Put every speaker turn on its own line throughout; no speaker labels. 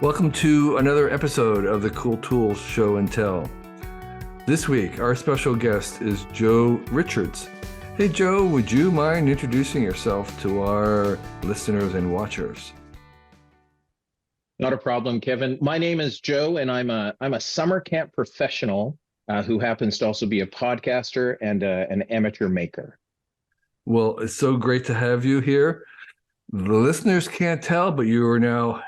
Welcome to another episode of the Cool Tools Show and Tell. This week, our special guest is Joe Richards. Hey, Joe, would you mind introducing yourself to our listeners and watchers?
Not a problem, Kevin. My name is Joe, and I'm a summer camp professional who happens to also be a podcaster and an amateur maker.
Well, it's so great to have you here. The listeners can't tell, but you are now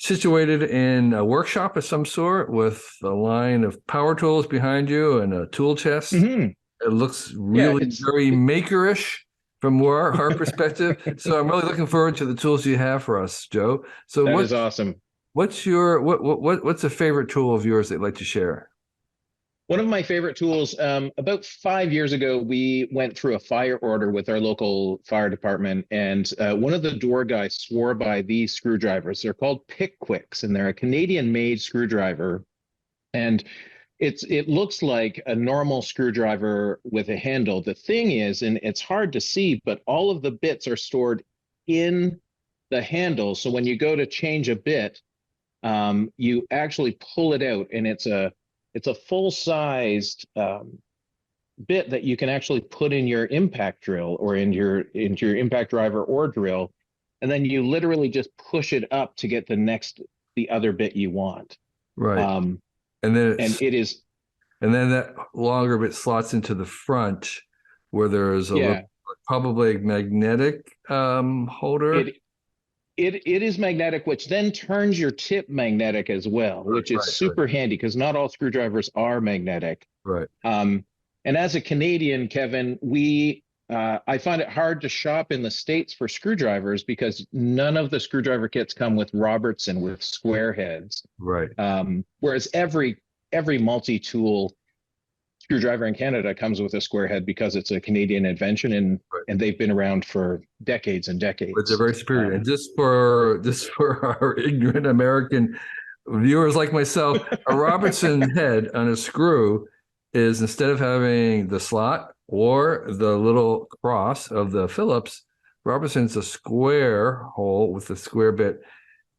situated in a workshop of some sort with a line of power tools behind you and a tool chest.
Mm-hmm.
It looks really very makerish from our perspective. So I'm really looking forward to the tools you have for us, Joe. So
that is awesome.
What's a favorite tool of yours that you'd like to share?
One of my favorite tools, about 5 years ago, we went through a fire order with our local fire department, and one of the door guys swore by these screwdrivers. They're called Picquics, and they're a Canadian-made screwdriver. And it looks like a normal screwdriver with a handle. The thing is, and it's hard to see, but all of the bits are stored in the handle. So when you go to change a bit, you actually pull it out, and it's a full-sized bit that you can actually put in your impact drill or into your impact driver or drill, and then you literally just push it up to get the other bit you want.
Right. And then that longer bit slots into the front where there's probably a magnetic holder.
It is magnetic, which then turns your tip magnetic as well, which is super handy because not all screwdrivers are magnetic.
Right.
And as a Canadian, Kevin, I find it hard to shop in the States for screwdrivers because none of the screwdriver kits come with Robertson with square heads.
Right.
Whereas every multi-tool screwdriver in Canada comes with a square head because it's a Canadian invention, and they've been around for decades and decades.
But they're very superior. And just for our ignorant American viewers like myself, a Robertson head on a screw is, instead of having the slot or the little cross of the Phillips, Robertson's a square hole with a square bit,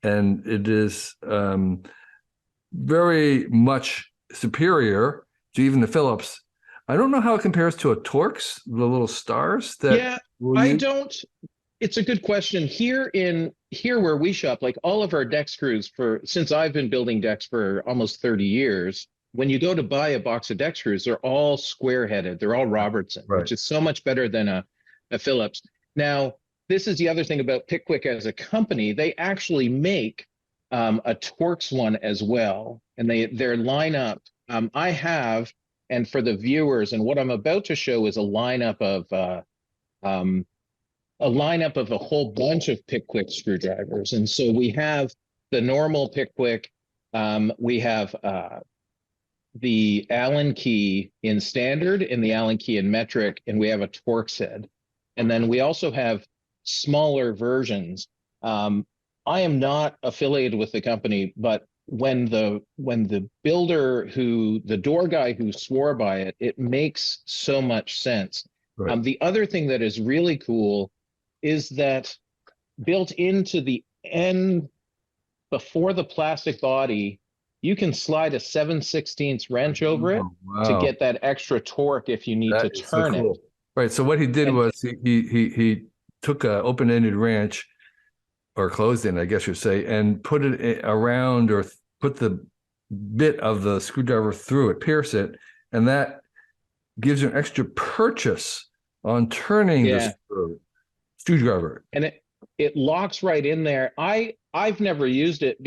and it is very much superior to even the Phillips. I don't know how it compares to a Torx, the little stars that.
It's a good question. Here where we shop, like all of our deck screws since I've been building decks for almost 30 years, when you go to buy a box of deck screws, they're all square headed. They're all Robertson, which is so much better than a Phillips. Now, this is the other thing about Picquic as a company. They actually make a Torx one as well, and their lineup. I have, and for the viewers, and what I'm about to show is a lineup of a whole bunch of Picquic screwdrivers. And so we have the normal Picquic, we have the Allen key in standard and the Allen key in metric, and we have a Torx head. And then we also have smaller versions. I am not affiliated with the company, but when the builder the door guy who swore by it, it makes so much sense. Right. The other thing that is really cool is that built into the end before the plastic body, you can slide a 7/16 wrench over it to get that extra torque if you need to turn it.
Right. So what he did was he took an open-ended wrench, or closed-end, I guess you'd say, and put it around, or put the bit of the screwdriver through it, pierce it, and that gives you an extra purchase on turning the screwdriver.
And it locks right in there. I've never used it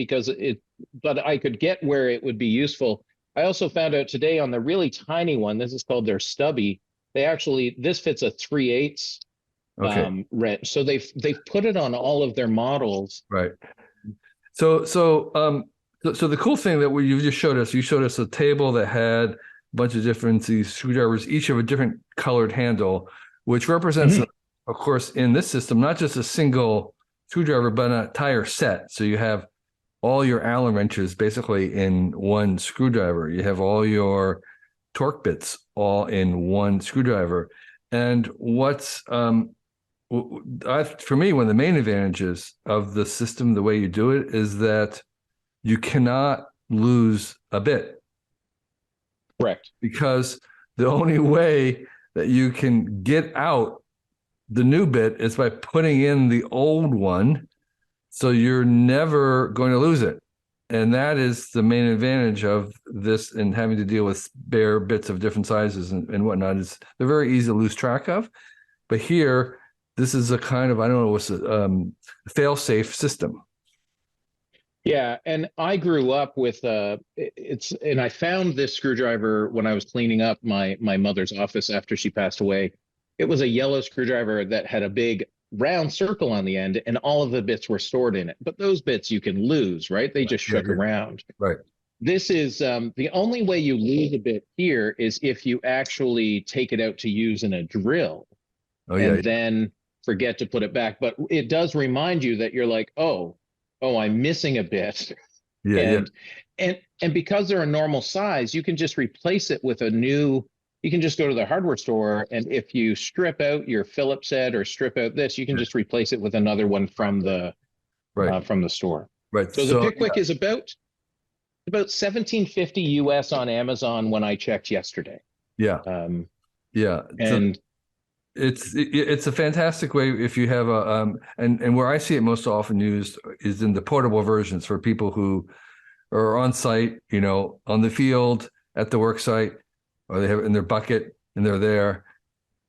but I could get where it would be useful. I also found out today on the really tiny one, this is called their stubby, this fits a 3/8 wrench. So they've put it on all of their models.
Right. So the cool thing that you just showed us a table that had a bunch of these screwdrivers, each of a different colored handle, which represents, of course, in this system, not just a single screwdriver, but an entire set. So you have all your Allen wrenches basically in one screwdriver. You have all your torque bits all in one screwdriver. And for me, one of the main advantages of the system, the way you do it, is that you cannot lose a bit,
Correct.
because the only way that you can get out the new bit is by putting in the old one. So you're never going to lose it. And that is the main advantage of this, and having to deal with spare bits of different sizes and whatnot, is they're very easy to lose track of. But here, this is a kind of, I don't know, what's a fail-safe system.
Yeah, and I grew up with and I found this screwdriver when I was cleaning up my mother's office after she passed away. It was a yellow screwdriver that had a big round circle on the end, and all of the bits were stored in it. But those bits you can lose, right? They just
Yeah,
shook around.
right.
This is the only way you lose a bit here is if you actually take it out to use in a drill
Oh yeah,
and then forget to put it back. But it does remind you that you're like, oh, I'm missing a bit.
yeah, yeah.
And because they're a normal size, you can just replace it with a new. You can just go to the hardware store, and if you strip out your Phillips head or strip out this, you can just replace it with another one from the
Right,
store.
right.
So the
So
Picquick is about 1750 US on Amazon when I checked yesterday.
yeah, yeah. So
And
it's a fantastic way if you have a and where I see it most often used is in the portable versions for people who are on site, on the field, at the work site, or they have it in their bucket and they're there.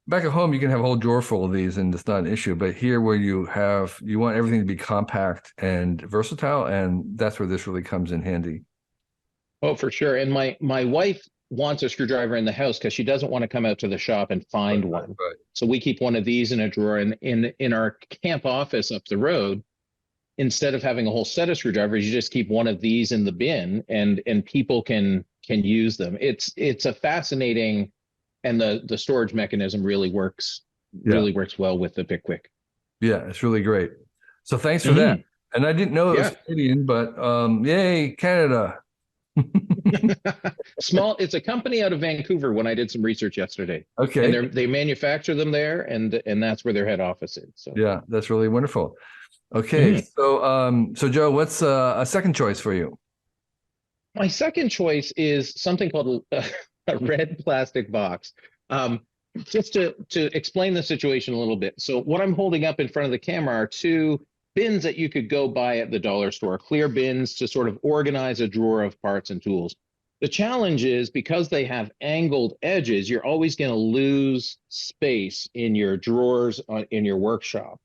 Back at home, you can have a whole drawer full of these and it's not an issue. But here, where you want everything to be compact and versatile, and that's where this really comes in handy.
oh, for sure. And my wife wants a screwdriver in the house because she doesn't want to come out to the shop and find one.
Right. So
So we keep one of these in a drawer. And in our camp office up the road, instead of having a whole set of screwdrivers, you just keep one of these in the bin, and people can use them. It's a fascinating, and the storage mechanism really works well with the Picquick.
yeah, it's really great. So thanks for that.
Mhm.
And I didn't know it was
Yeah.
Canadian, but yay, Canada.
Small, it's a company out of Vancouver when I did some research yesterday.
Okay.
And they manufacture them there, and that's where their head office is. So
Yeah, that's really wonderful. Okay,
Mhm.
so Joe, what's a second choice for you?
My second choice is something called a red plastic box. Um, just to explain the situation a little bit. So what I'm holding up in front of the camera are two bins that you could go buy at the dollar store, clear bins to sort of organize a drawer of parts and tools. The challenge is because they have angled edges, you're always going to lose space in your drawers in your workshop.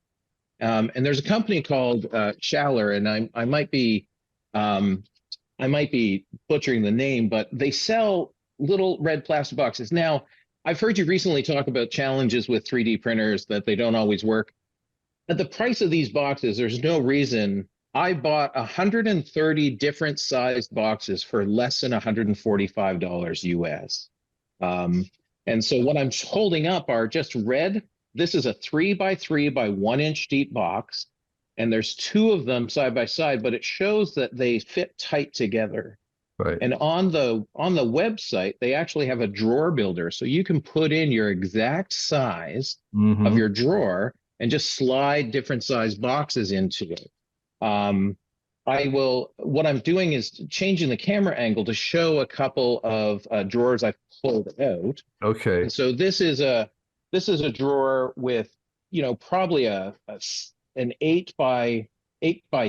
And there's a company called Schaller, and um, I might be butchering the name, but they sell little red plastic boxes. Now, I've heard you recently talk about challenges with 3D printers that they don't always work. At the price of these boxes, there's no reason. I bought 130 different sized boxes for less than $145 US. Um, and so what I'm holding up are just red. This is a 3 by 3 by 1 inch deep box, and there's two of them side by side, but it shows that they fit tight together.
Right.
And on the website, they actually have a drawer builder, so you can put in your exact size of your drawer and just slide different size boxes into it. What I'm doing is changing the camera angle to show a couple of drawers I've pulled out.
Okay.
And so this is a drawer with, probably an 8 by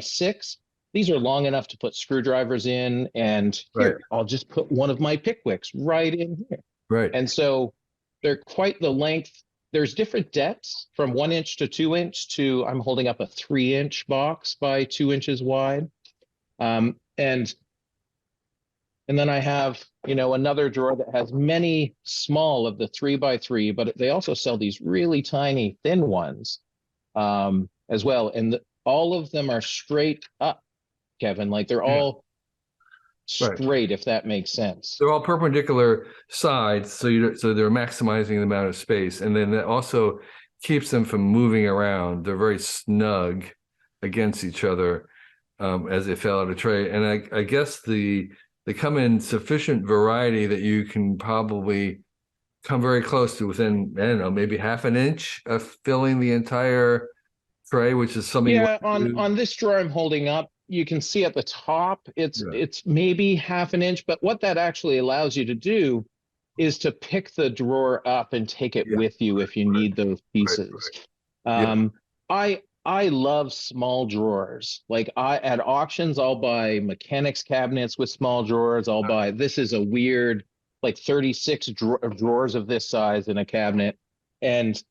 6. These are long enough to put screwdrivers in, and here,
Right.
I'll just put one of my Pickwicks right in here.
Right.
And so they're quite the length. There's different depths from 1 inch to 2 inch to, I'm holding up a 3 inch box by 2 inches wide. And then I have, another drawer that has many small of the 3 by 3, but they also sell these really tiny thin ones as well. And all of them are straight up, Kevin. Like they're all
Right.
straight, if that makes sense.
They're all perpendicular sides, so they're maximizing the amount of space, and then that also keeps them from moving around. They're very snug against each other as they fell out of tray. And I guess they come in sufficient variety that you can probably come very close to within, I don't know, maybe half an inch of filling the entire tray, which is something.
Yeah, on this drawer I'm holding up, you can see at the top,
Yeah.
it's maybe half an inch, but what that actually allows you to do is to pick the drawer up and take it
Yeah.
with you if you
Right.
need those
Right.
pieces.
Yeah.
I love small drawers. Like I at auctions, I'll buy mechanics cabinets with small drawers. I'll buy this is a weird like 36 drawers of this size in a cabinet, and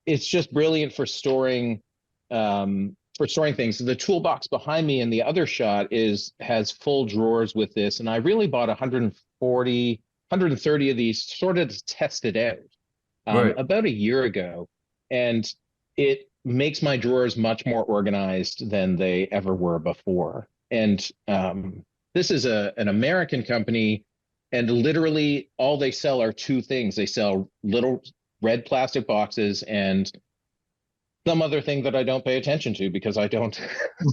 it's just brilliant for storing things. The toolbox behind me in the other shot has full drawers with this, and I really bought 140, 130 of these sort of to test it out
Right.
about a year ago, and it makes my drawers much more organized than they ever were before. And this is an American company, and literally all they sell are two things. They sell little red plastic boxes and some other thing that I don't pay attention to because I don't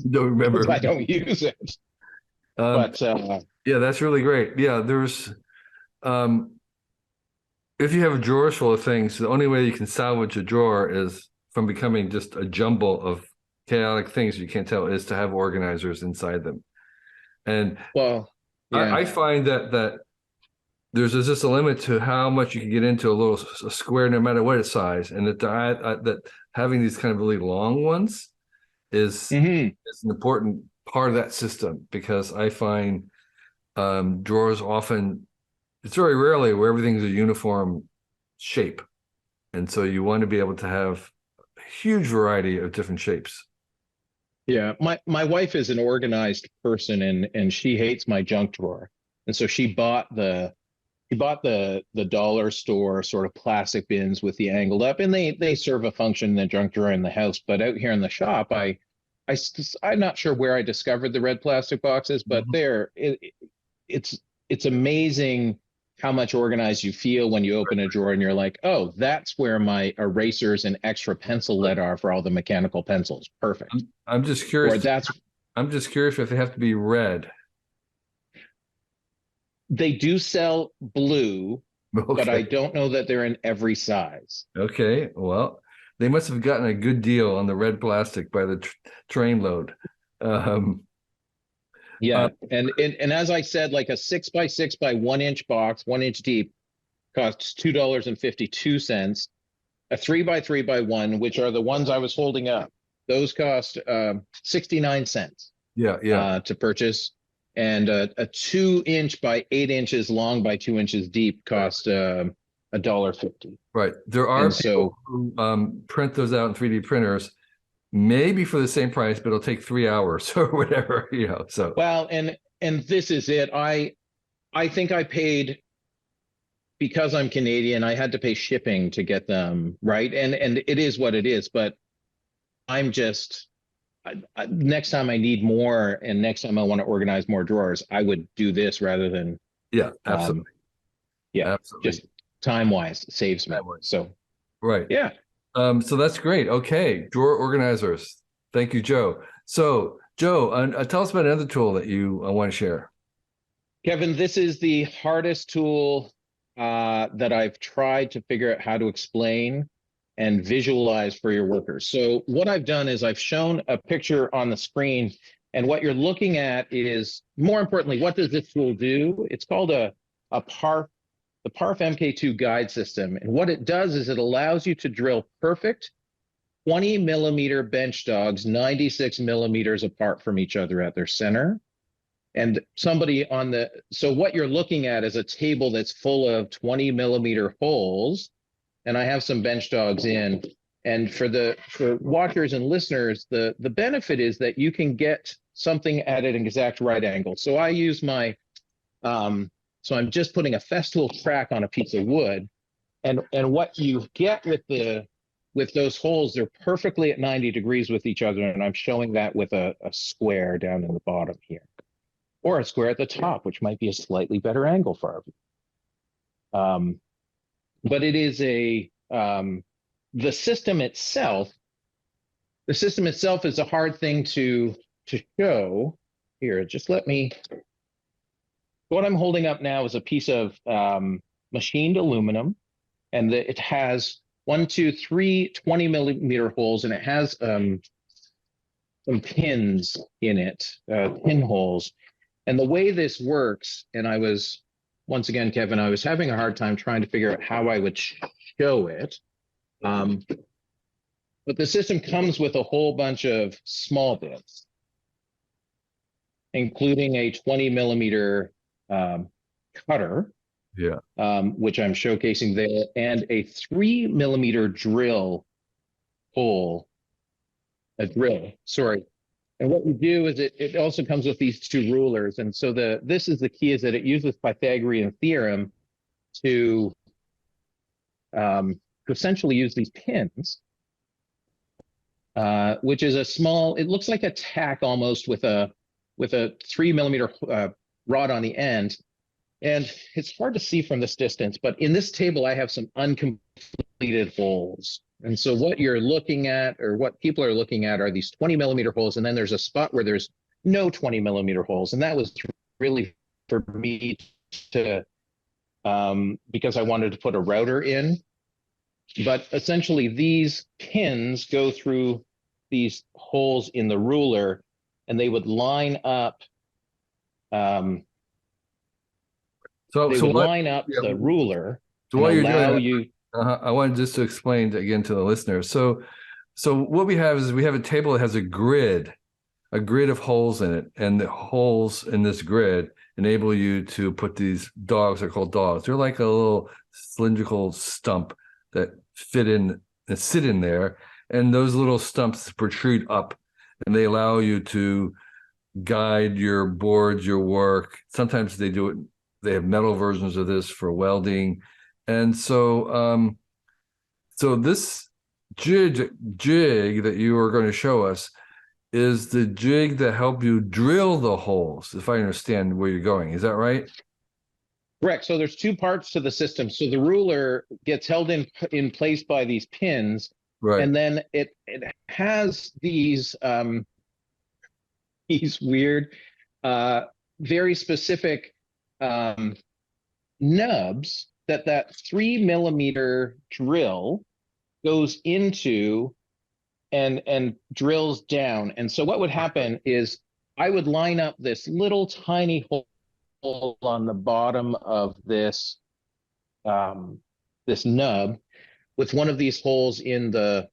Don't
because
remember.
I don't use it.
Um,
But
yeah, that's really great. Yeah, um, if you have a drawer full of things, the only way you can salvage a drawer is from becoming just a jumble of chaotic things you can't tell is to have organizers inside them. And
well, yeah.
I find that there's just a limit to how much you can get into a square, no matter what its size, and that having these kind of really long ones is
Hmm.
is an important part of that system because I find drawers often it's very rarely where everything's a uniform shape, and so you want to be able to have a huge variety of different shapes.
Yeah, my wife is an organized person, and she hates my junk drawer. And so she bought the dollar store sort of plastic bins with the angled up, and they serve a function in the junk drawer in the house. But out here in the shop, I'm not sure where I discovered the red plastic boxes, but
Mhm.
it's it's amazing how much organized you feel when you open a drawer and you're like, oh, that's where my erasers and extra pencil lead are for all the mechanical pencils. Perfect.
I'm just
Or
curious.
that's
I'm just curious if they have to be red.
they do sell blue, but I
Okay.
don't know that they're in every size.
Okay. Well, they must have gotten a good deal on the red plastic by the train load. Um, uh,
Yeah, and as I said, like a 6 by 6 by 1 inch box, 1 inch deep, costs $2.52. A 3 by 3 by 1, which are the ones I was holding up, those cost 69 cents
yeah, yeah,
to purchase, and a 2 inch by 8 inches long by 2 inches deep cost $1.50.
right. There are
And
people
so,
who print those out in 3D printers, maybe for the same price, but it'll take 3 hours or whatever, So
well, and this is it. I think I paid because I'm Canadian. I had to pay shipping to get them right, and it is what it is. But I'm just next time I need more, and next time I want to organize more drawers, I would do this rather than
yeah,
um,
absolutely,
yeah,
absolutely.
just time wise saves me.
That way.
So
Right.
yeah,
So that's great. Okay, drawer organizers. Thank you, Joe. So, Joe, tell us about another tool that you want to share.
Kevin, this is the hardest tool that I've tried to figure out how to explain and visualize for your workers. So what I've done is I've shown a picture on the screen, and what you're looking at is, more importantly, what does this tool do? It's called a Parf, the Parf MK2 guide system. And what it does is it allows you to drill perfect 20 millimeter bench dogs 96 millimeters apart from each other at their center. And somebody on the, so what you're looking at is a table that's full of 20 millimeter holes. And I have some bench dogs in. And for watchers and listeners, the benefit is that you can get something at an exact right angle. So I use so I'm just putting a festool crack on a piece of wood. And what you get with those holes, they're perfectly at 90 degrees with each other. And I'm showing that with a square down in the bottom here, or a square at the top, which might be a slightly better angle for our view. But it is the system itself. The system itself is a hard thing to show. Here, just let me. What I'm holding up now is a piece of machined aluminum, and it has 1, 2, 3 20 millimeter holes, and it has some pins in it, pinholes. And the way this works, and I was, once again, Kevin, I was having a hard time trying to figure out how I would show it. But the system comes with a whole bunch of small bits, including a 20 millimeter cutter,
Yeah.
which I'm showcasing there, and a 3 millimeter drill hole, a drill, sorry. And what we do is it also comes with these two rulers. And so this is the key, is that it uses Pythagorean theorem to essentially use these pins, which is a small, it looks like a tack almost with a 3 millimeter rod on the end. And it's hard to see from this distance, but in this table, I have some uncompleted holes. And so what you're looking at, or what people are looking at, are these 20 millimeter holes. And then there's a spot where there's no 20 millimeter holes. And that was really for me to, because I wanted to put a router in. But essentially these pins go through these holes in the ruler, and they would line up. Line up the ruler.
So while you're doing that, I wanted just to explain again to the listeners. So what we have is we have a table that has a grid of holes in it, and the holes in this grid enable you to put these dogs. They're called dogs. They're like a little cylindrical stump that fit in and sit in there, and those little stumps protrude up, and they allow you to guide your boards, your work. Sometimes they do it. They have metal versions of this for welding. And so so this jig that you are going to show us is the jig that help you drill the holes, if I understand where you're going. Is that right?
Correct. So there's two parts to the system. So the ruler gets held in place by these pins,
right?
And then it has these weird, very specific nubs that 3 millimeter drill goes into and drills down. And so what would happen is I would line up this little tiny hole on the bottom of this this nub with one of these holes in the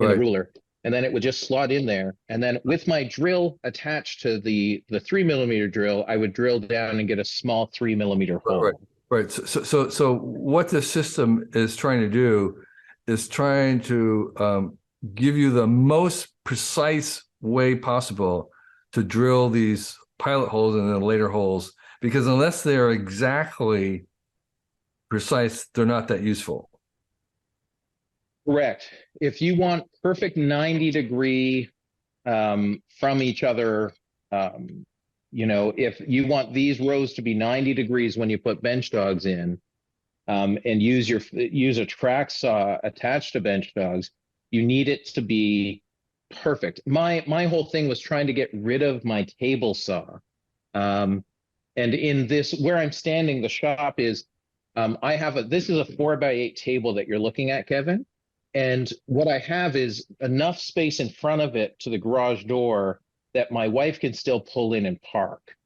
ruler, and then it would just slot in there. And then with my drill attached to the 3 millimeter drill, I would drill down and get a small 3 millimeter hole.
Right. So what the system is trying to do is trying to give you the most precise way possible to drill these pilot holes and then later holes, because unless they're exactly precise, they're not that useful.
Correct. If you want perfect 90-degree from each other, if you want these rows to be 90 degrees when you put bench dogs in, and use a track saw attached to bench dogs, you need it to be perfect. My whole thing was trying to get rid of my table saw. And in this, where I'm standing, the shop is, this is a 4x8 table that you're looking at, Kevin. And what I have is enough space in front of it to the garage door that my wife can still pull in and park.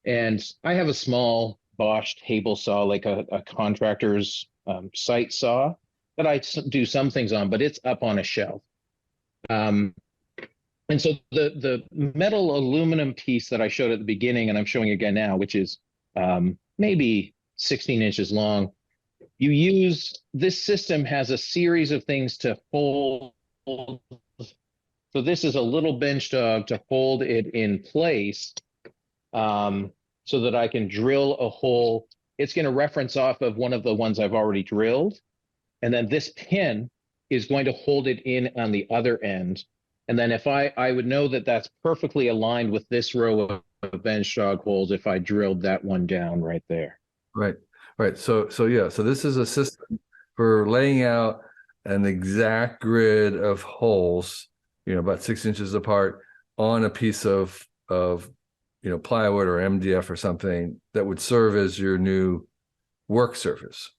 And I have a small Bosch table saw, like a contractor's site saw, that I do some things on, but it's up on a shelf. And so the metal aluminum piece that I showed at the beginning, and I'm showing again now, which is maybe 16 inches long, this system has a series of things to hold. So this is a little bench dog to hold it in place, so that I can drill a hole. It's going to reference off of one of the ones I've already drilled. And then this pin is going to hold it in on the other end. And then if I would know that that's perfectly aligned with this row of bench dog holes if I drilled that one down right there.
Right. So this is a system for laying out an exact grid of holes, about 6 inches apart, on a piece of plywood or MDF or something that would serve as your new work surface.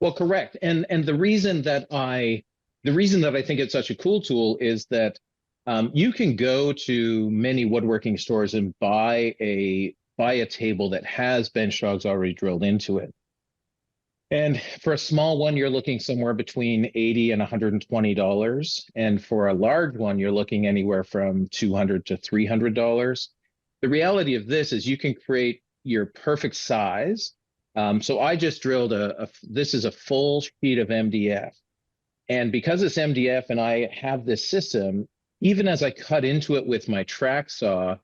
Well, correct. And the reason that I the reason that I think it's such a cool tool is that you can go to many woodworking stores and buy a table that has bench jogs already drilled into it. And for a small one, you're looking somewhere between $80 and $120. And for a large one, you're looking anywhere from $200 to $300. The reality of this is you can create your perfect size. So I just drilled this is a full sheet of MDF. And because it's MDF and I have this system, even as I cut into it with my track saw,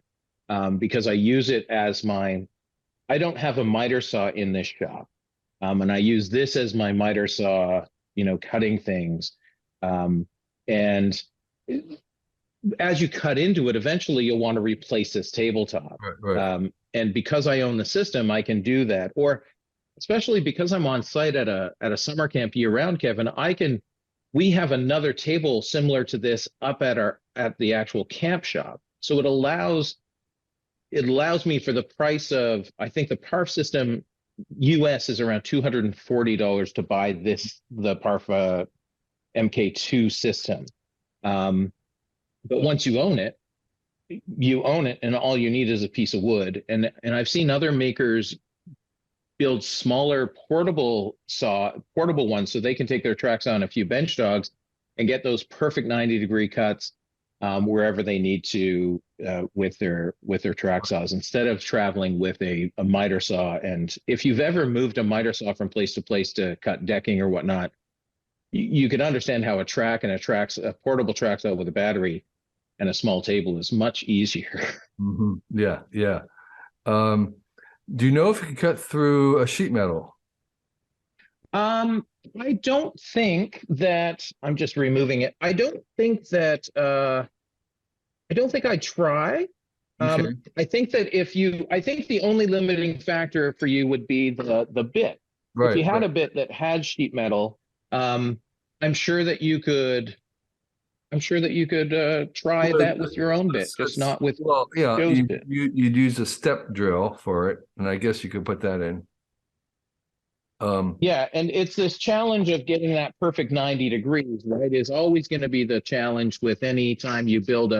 because I use it as I don't have a miter saw in this shop. And I use this as my miter saw, cutting things. And as you cut into it, eventually you'll want to replace this tabletop.
Right.
And because I own the system, I can do that. Or especially because I'm on site at a summer camp year round, Kevin, we have another table similar to this up at the actual camp shop. So it allows me, for the price of, I think the Parf system US is around $240 to buy the Parf MK2 system. But once you own it, and all you need is a piece of wood. And I've seen other makers build smaller portable ones so they can take their tracks on a few bench jogs and get those perfect 90-degree cuts wherever they need to with their track saws, instead of traveling with a miter saw. And if you've ever moved a miter saw from place to place to cut decking or whatnot, you can understand how a portable track saw with a battery and a small table is much easier.
Yeah. Do you know if you can cut through a sheet metal?
I don't think that, I'm just removing it. I don't think I'd try.
Okay.
I think that I think the only limiting factor for you would be the bit.
Right.
If you had a bit that had sheet metal, I'm sure that you could try that with your own bit, just not with Joe's bit.
You'd use a step drill for it, and I guess you could put that in.
Yeah, and it's this challenge of getting that perfect 90 degrees, right? Is always going to be the challenge with any time you build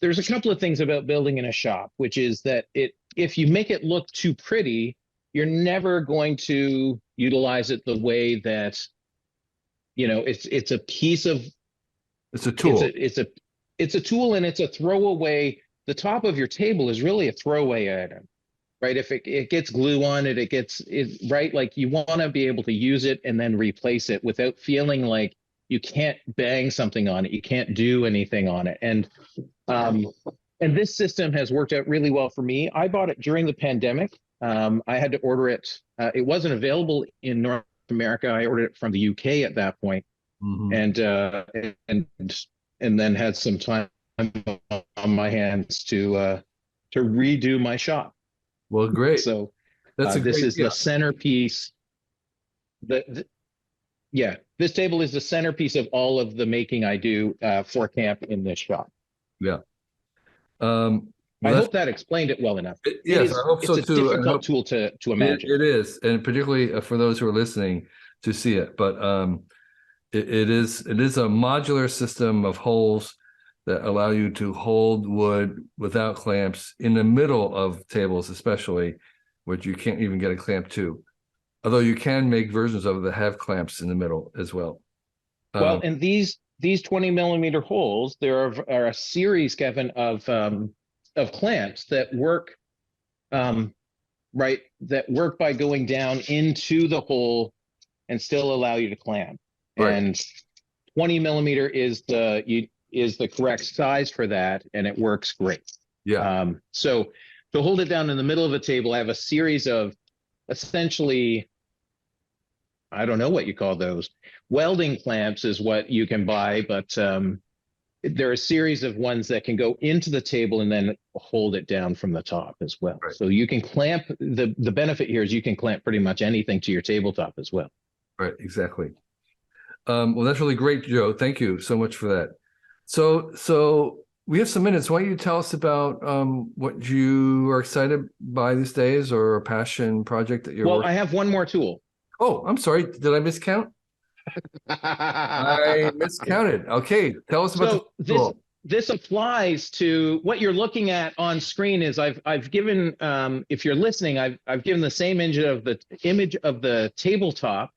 there's a couple of things about building in a shop, which is that if you make it look too pretty, you're never going to utilize it the way that, it's a piece of,
it's a tool.
It's a tool, and it's a throwaway. The top of your table is really a throwaway item. Right, if it gets glue on it, right. Like, you want to be able to use it and then replace it without feeling like you can't bang something on it, you can't do anything on it. And this system has worked out really well for me. I bought it during the pandemic. I had to order it. It wasn't available in North America. I ordered it from the UK at that point, and then had some time on my hands to redo my shop.
Well, great.
So
this
is the centerpiece. This table is the centerpiece of all of the making I do for camp in this shop.
Yeah.
I hope that explained it well enough.
Yes, I hope so too.
It's a difficult tool to imagine.
It is, and particularly for those who are listening to see it. But it is a modular system of holes that allow you to hold wood without clamps in the middle of tables, especially, which you can't even get a clamp to. Although you can make versions of it that have clamps in the middle as well.
Well, and these 20 millimeter holes, there are a series, Kevin, of clamps that work, that work by going down into the hole and still allow you to clamp. Right. And 20 millimeter is the correct size for that, and it works great.
Yeah.
So to hold it down in the middle of a table, I have a series of, essentially, I don't know what you call those. Welding clamps is what you can buy, but there are a series of ones that can go into the table and then hold it down from the top as well. Right. So you can clamp, the benefit here is you can clamp pretty much anything to your tabletop as well.
Right, exactly. Well, that's really great, Joe. Thank you so much for that. So we have some minutes. Why don't you tell us about what you are excited by these days, or a passion project that you're working?
I have one more tool.
Oh, I'm sorry. Did I miscount? I miscounted. Okay, tell us about the
So this
tool.
this applies to what you're looking at on screen. Is I've given, if you're listening, I've given the same image of the tabletop,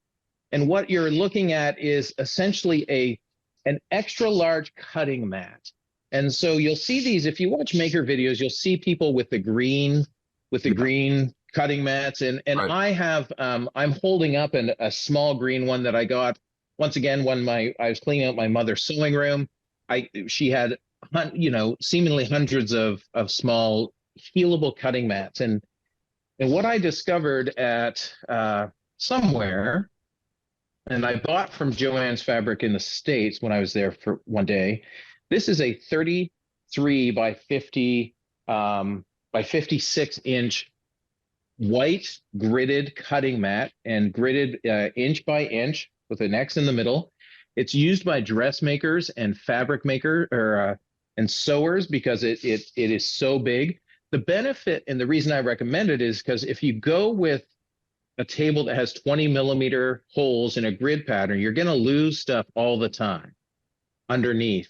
and what you're looking at is essentially an extra large cutting mat. And so you'll see these if you watch maker videos, you'll see people with the
Yeah,
green cutting mats, and
right.
I have, I'm holding up a small green one that I got once again when I was cleaning out my mother's sewing room. She had, seemingly hundreds of small healable cutting mats, and what I discovered at somewhere, and I bought from Joann's Fabric in the States when I was there for one day. This is a 33 by 50 by 56-inch white gridded cutting mat, and gridded inch by inch with an X in the middle. It's used by dressmakers and fabric maker, or and sewers, because it is so big. The benefit and the reason I recommend it is because if you go with a table that has 20 millimeter holes in a grid pattern, you're going to lose stuff all the time underneath.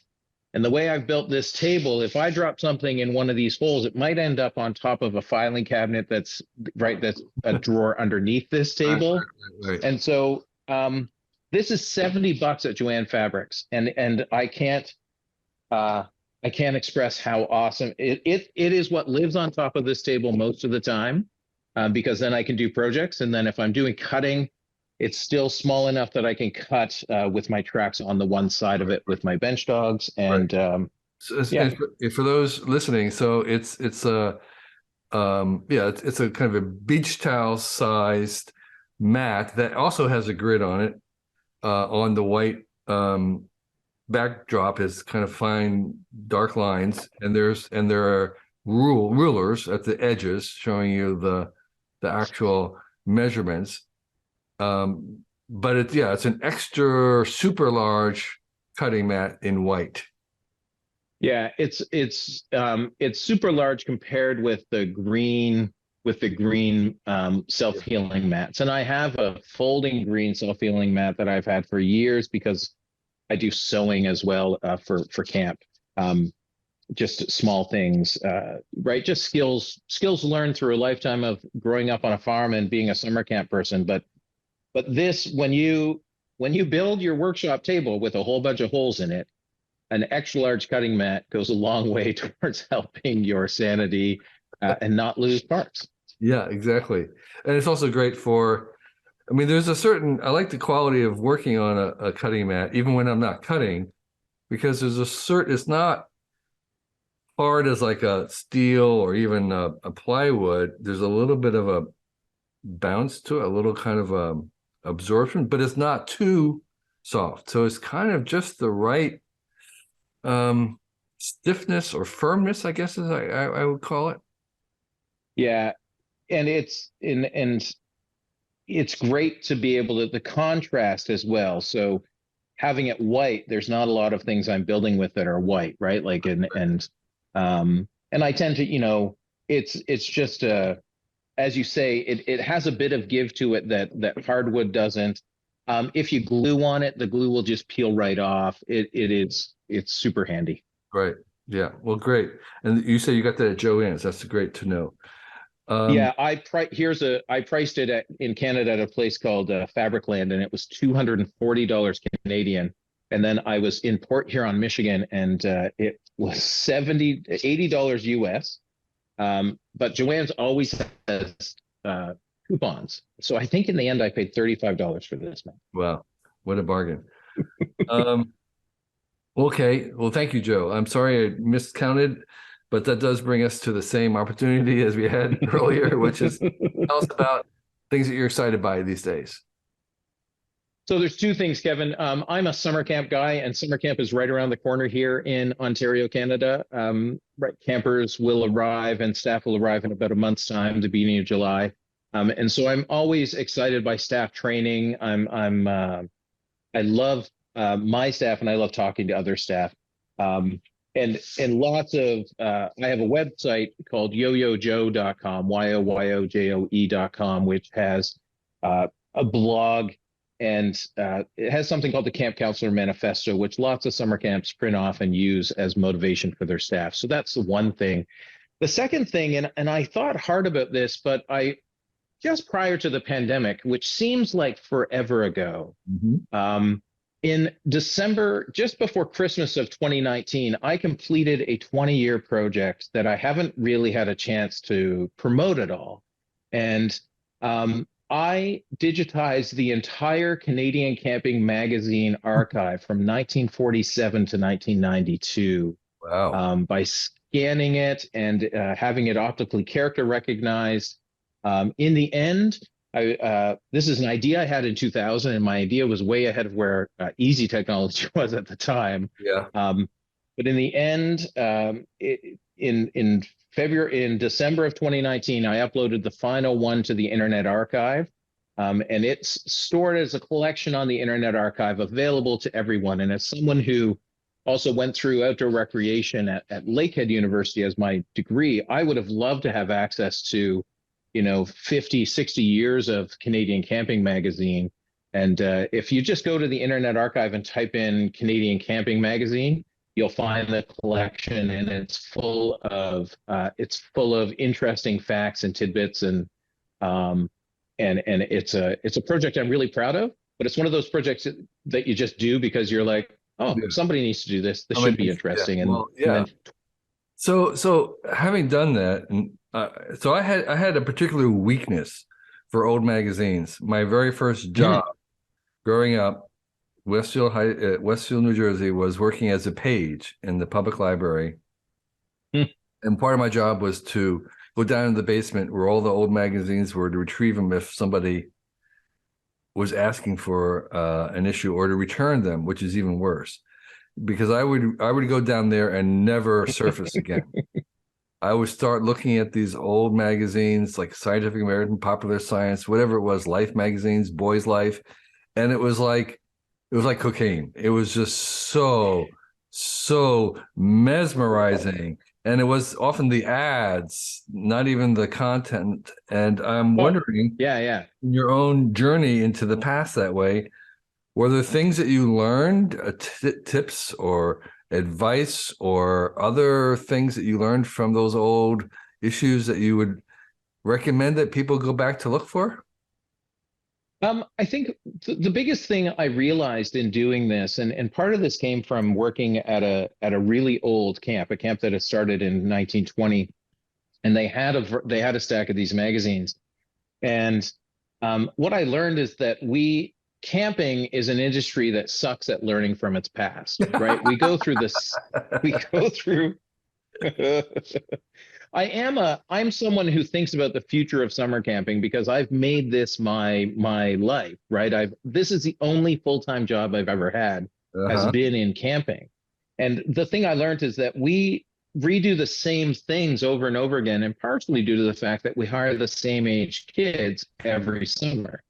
And the way I've built this table, if I drop something in one of these holes, it might end up on top of a filing cabinet that's a drawer underneath this
Right,
table.
right.
And so this is $70 at Joann Fabrics, and I can't express how awesome it is. What lives on top of this table most of the time, because then I can do projects, and then if I'm doing cutting, it's still small enough that I can cut with my tracks on the one side of it with my bench dogs,
Right.
and
So,
yeah,
for those listening, so it's a yeah, it's a kind of a beach towel sized mat that also has a grid on it. On the white backdrop is kind of fine dark lines, and there are rulers at the edges showing you the actual measurements. But it's an extra super large cutting mat in white.
yeah, it's super large compared with the green self-healing mats. And I have a folding green self-healing mat that I've had for years because I do sewing as well, for camp. Um, just small things, right? Just skills learned through a lifetime of growing up on a farm and being a summer camp person. But this, when you build your workshop table with a whole bunch of holes in it, an extra large cutting mat goes a long way towards helping your sanity, and not lose parts.
Yeah, exactly. And it's also great for, I mean, I like the quality of working on a cutting mat, even when I'm not cutting, because it's not hard as like a steel or even a plywood. There's a little bit of a bounce to it, a little kind of absorption, but it's not too soft. So it's kind of just the right um, stiffness or firmness, I guess, as I would call it.
Yeah, and it's great to be able to the contrast as well. So having it white, there's not a lot of things I'm building with that are white, right? Like, and I tend to, it's just as you say, it has a bit of give to it that hardwood doesn't. If you glue on it, the glue will just peel right off. It's super handy.
Right. Yeah. Well, great. And you say you got that at Joann's. That's great to know. Um,
Yeah, I priced it in Canada at a place called Fabricland, and it was $240 Canadian. And then I was in Port Huron, Michigan, and it was $80 US. But Joann's always has coupons, so I think in the end I paid $35 for this, man.
wow. What a bargain. Um, okay. Well, thank you, Joe. I'm sorry I miscounted, but that does bring us to the same opportunity as we had earlier, which is tell us about things that you're excited by these days.
So there's two things, Kevin. I'm a summer camp guy, and summer camp is right around the corner here in Ontario, Canada. Right, campers will arrive and staff will arrive in about a month's time, the beginning of July. And so I'm always excited by staff training. I love my staff, and I love talking to other staff. And lots of I have a website called yoyojoe.com, yoyojoe.com, which has a blog it has something called the Camp Counselor Manifesto, which lots of summer camps print off and use as motivation for their staff. So that's the one thing. The second thing, and I thought hard about this, but I just prior to the pandemic, which seems like forever ago, in December, just before Christmas of 2019, I completed a 20-year project that I haven't really had a chance to promote at all. And I digitized the entire Canadian Camping Magazine archive from 1947 to 1992
Wow.
by scanning it and having it optically character recognized. In the end, this is an idea I had in 2000, and my idea was way ahead of where easy technology was at the time.
Yeah.
But in the end, in December of 2019, I uploaded the final one to the Internet Archive, and it's stored as a collection on the Internet Archive, available to everyone. And as someone who also went through outdoor recreation at Lakehead University as my degree, I would have loved to have access to 50, 60 years of Canadian Camping Magazine. And if you just go to the Internet Archive and type in Canadian Camping Magazine, you'll find the collection, and it's full of interesting facts and tidbits, and it's a project I'm really proud of. But it's one of those projects that you just do because you're like, oh,
Yeah.
somebody needs to do this. This should be interesting.
Yeah.
And,
Well, yeah.
and then,
So having done that, and so I had a particular weakness for old magazines. My very first job growing up, Westfield, New Jersey, was working as a page in the public library. And part of my job was to go down in the basement where all the old magazines were, to retrieve them if somebody was asking for an issue, or to return them, which is even worse, because I would go down there and never surface again. I would start looking at these old magazines like Scientific American, Popular Science, whatever it was, Life magazines, Boy's Life, and it was like cocaine. It was just so mesmerizing. And it was often the ads, not even the content. And I'm wondering,
yeah.
in your own journey into the past that way, were there things that you learned, tips or advice or other things that you learned from those old issues that you would recommend that people go back to look for?
I think the biggest thing I realized in doing this, and part of this came from working at a really old camp, a camp that had started in 1920, and they had a stack of these magazines. And what I learned is that camping is an industry that sucks at learning from its past, right? We go through this, we go through. I'm someone who thinks about the future of summer camping because I've made this my life, right? This is the only full-time job I've ever had, has been in camping. And the thing I learned is that we redo the same things over and over again, and partially due to the fact that we hire the same age kids every summer,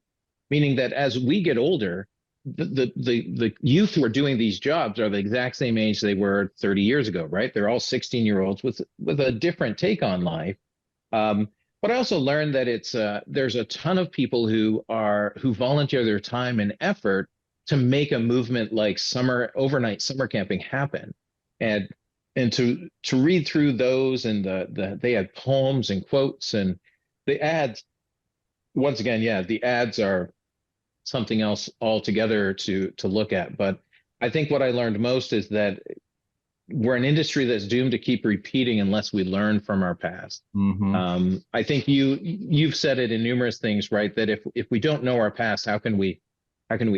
meaning that as we get older, the youth who are doing these jobs are the exact same age they were 30 years ago, right? They're all 16-year-olds with a different take on life. But I also learned that there's a ton of people who volunteer their time and effort to make a movement like overnight summer camping happen. And to read through those, and they had poems and quotes, and the ads, once again, yeah, the ads are something else altogether to look at. But I think what I learned most is that we're an industry that's doomed to keep repeating unless we learn from our past. I think you've said it in numerous things, right? That if we don't know our past, how can we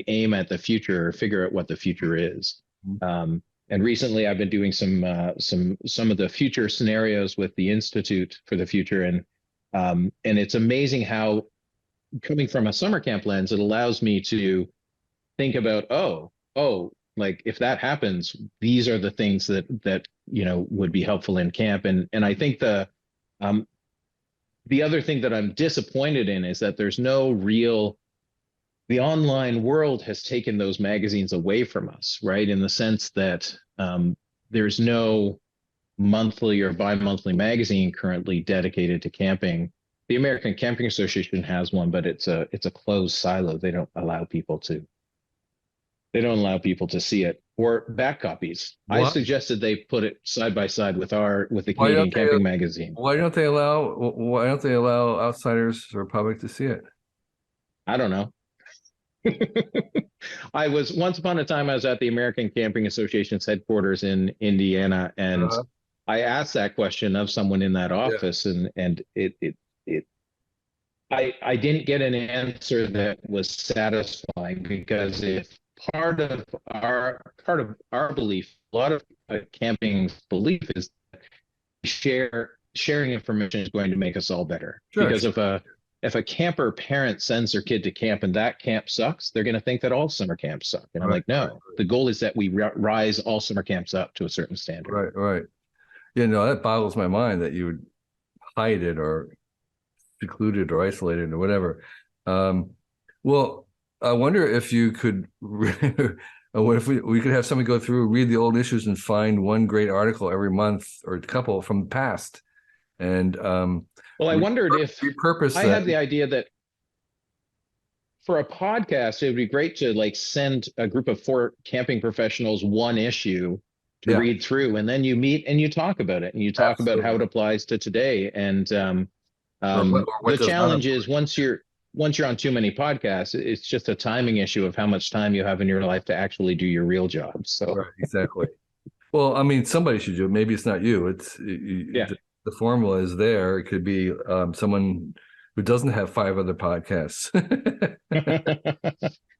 aim at the future or figure out what the future is? And recently, I've been doing some of the future scenarios with the Institute for the Future, and it's amazing how, coming from a summer camp lens, it allows me to think about, like if that happens, these are the things that would be helpful in camp. And I think the other thing that I'm disappointed in is that there's the online world has taken those magazines away from us, right? In the sense that there's no monthly or bi-monthly magazine currently dedicated to camping. The American Camping Association has one, but it's a closed silo. They don't allow people to see it or back copies. I
Why?
suggested they put it side by side with the
Why
Canadian
don't they?
Camping Magazine.
Why don't they allow outsiders or public to see it?
I don't know. I was once upon a time I was at the American Camping Association's headquarters in Indiana, and
Uh-huh.
I asked that question of someone in that
Yeah,
office, and it I didn't get an answer that was satisfying, because if part of our belief, a lot of camping's belief is sharing information is going to make us all better.
sure,
Because
sure.
if a camper parent sends their kid to camp and that camp sucks, they're going to think that all summer camps suck. And I'm
Right,
like, no, the goal is that we rise all summer camps up to a certain standard.
right, right. Yeah, no, that boggles my mind that you would hide it or secluded or isolated or whatever. Um, well, I wonder if you could, what if we could have somebody go through, read the old issues and find one great article every month or a couple from the past and
Well, I wondered if
repurpose
I
that.
had the idea that for a podcast, it would be great to like send a group of 4 camping professionals one issue to
Yeah,
read through, and then you meet and you talk about it, and you talk about how
absolutely.
it applies to today. And
Or what
the
does not
challenge
apply.
is once you're on too many podcasts, it's just a timing issue of how much time you have in your life to actually do your real job. So
Right, exactly. Well, I mean, somebody should do it. Maybe it's not you.
yeah,
The formula is there. It could be someone who doesn't have 5 other podcasts.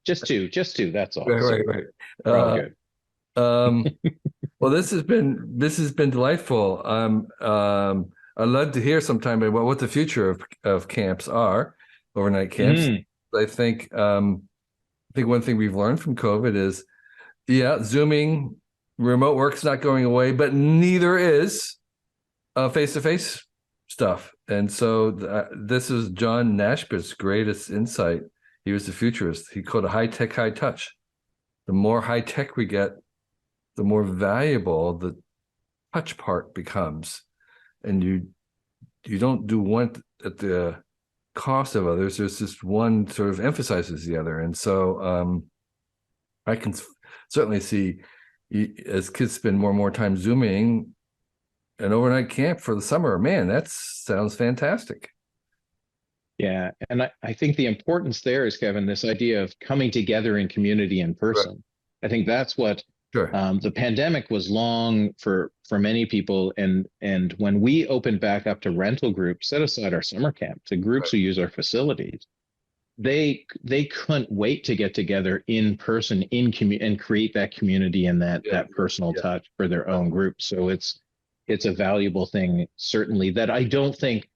just two. That's all.
Right,
So
right, right.
we're all good.
Um, well, this has been delightful. I'd love to hear sometime about what the future of camps are, overnight camps.
Mm,
I think one thing we've learned from COVID is, yeah, Zooming, remote work's not going away, but neither is face-to-face stuff. And so this is John Naisbitt's greatest insight. He was the futurist. He called it high tech, high touch. The more high tech we get, the more valuable the touch part becomes. And you don't do one at the cost of others. There's just one sort of emphasizes the other. And so I can certainly see as kids spend more and more time Zooming, an overnight camp for the summer. Man, that sounds fantastic.
yeah, and I think the importance there is, Kevin, this idea of coming together in community in
Right.
person. I think that's what
Sure.
the pandemic was long for many people, and when we opened back up to rental groups, set aside our summer camp, to groups
Right.
who use our facilities, they couldn't wait to get together in person and create that community and that
Yeah.
that personal
Yeah.
touch for their own group. So it's a valuable thing, certainly, that I don't think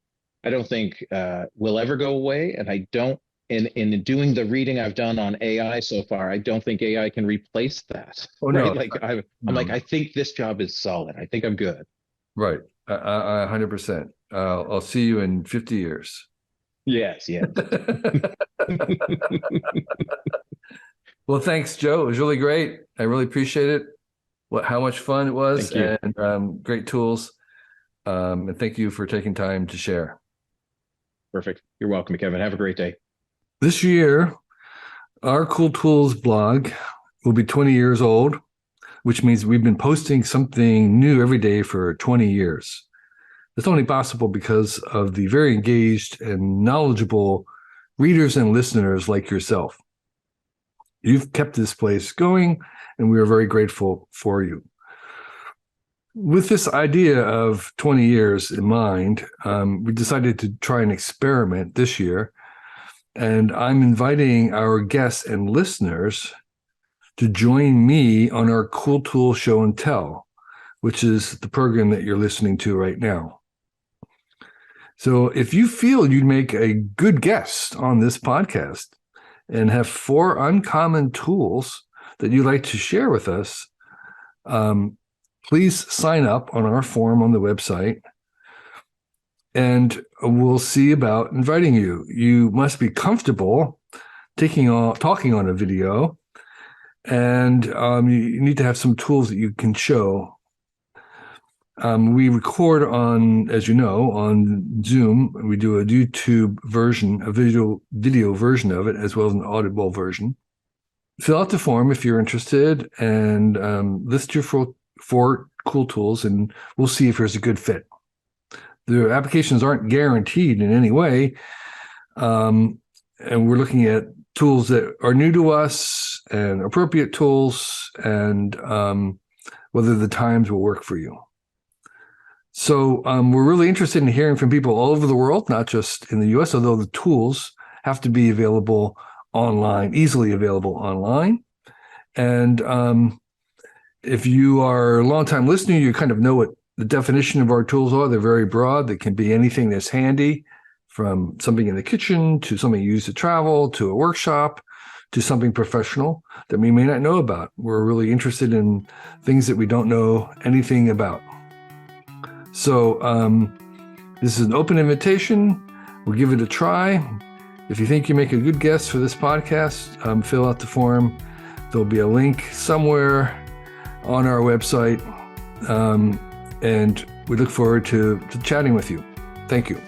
will ever go away. And I don't in doing the reading I've done on AI so far, I don't think AI can replace that.
Oh
Right?
no,
Like I'm like,
no.
I think this job is solid. I think I'm good.
Right. 100%. I'll see you in 50 years.
Yes, yes.
Well, thanks, Joe. It was really great. I really appreciate it. How much fun it was,
Thank you.
and great tools. And thank you for taking time to share.
Perfect. You're welcome, Kevin. Have a great day.
This year, our Cool Tools blog will be 20 years old, which means we've been posting something new every day for 20 years. It's only possible because of the very engaged and knowledgeable readers and listeners like yourself. You've kept this place going, and we are very grateful for you. With this idea of 20 years in mind, we decided to try an experiment this year, and I'm inviting our guests and listeners to join me on our Cool Tool Show and Tell, which is the program that you're listening to right now. So if you feel you'd make a good guest on this podcast and have 4 uncommon tools that you'd like to share with us, please sign up on our form on the website, and we'll see about inviting you. You must be comfortable talking on a video, and you need to have some tools that you can show. We record on, as you know, on Zoom. We do a YouTube version, a video version of it, as well as an audible version. Fill out the form if you're interested, and list your four cool tools, and we'll see if there's a good fit. The applications aren't guaranteed in any way, and we're looking at tools that are new to us and appropriate tools, and whether the times will work for you. So we're really interested in hearing from people all over the world, not just in the US, although the tools have to be available online, easily available online. And if you are a longtime listener, you kind of know what the definition of our tools are. They're very broad. They can be anything that's handy, from something in the kitchen to something you use to travel, to a workshop, to something professional that we may not know about. We're really interested in things that we don't know anything about. So this is an open invitation. We'll give it a try. If you think you make a good guess for this podcast, fill out the form. There'll be a link somewhere on our website. And we look forward to chatting with you. Thank you.